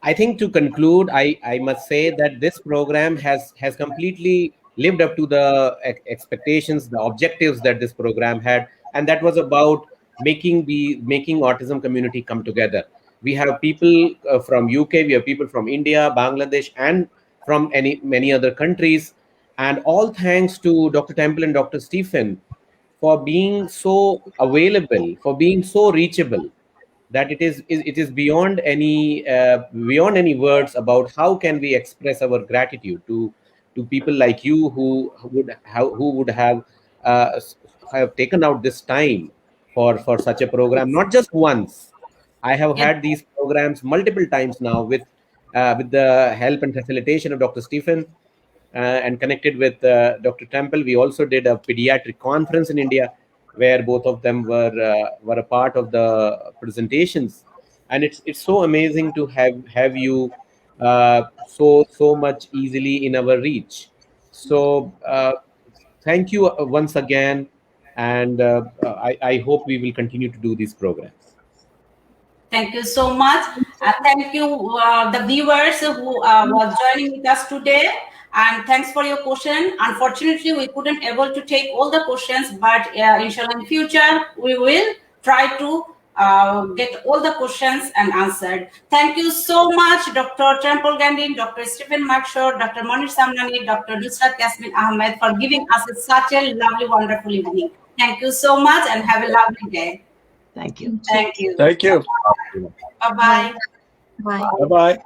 I think to conclude, I must say that this program has completely lived up to the expectations, the objectives that this program had, and that was about making autism community come together. We have people from UK, we have people from India, Bangladesh, and from many other countries, and all thanks to Dr. Temple and Dr. Stephen for being so available, for being so reachable, that it is beyond any words about how can we express our gratitude to people like you who would uh, have taken out this time for such a program, not just once. I have Yes. had these programs multiple times now with the help and facilitation of Dr. Stephen, and connected with Dr. Temple. We also did a pediatric conference in India where both of them were a part of the presentations, and it's so amazing to have you so much easily in our reach. So thank you once again, and I hope we will continue to do these programs. Thank you so much. Thank you, the viewers who was joining with us today. And thanks for your question. Unfortunately, we couldn't able to take all the questions, but inshallah in future, we will try to get all the questions and answered. Thank you so much, Dr. Temple Gandin, Dr. Stephen Makshor, Dr. Manir Samnani, Dr. Nusrat Yasmin Ahmed for giving us such a lovely, wonderful evening. Thank you so much and have a lovely day. Thank you. Thank you. Thank you. Bye-bye. Bye. Bye-bye.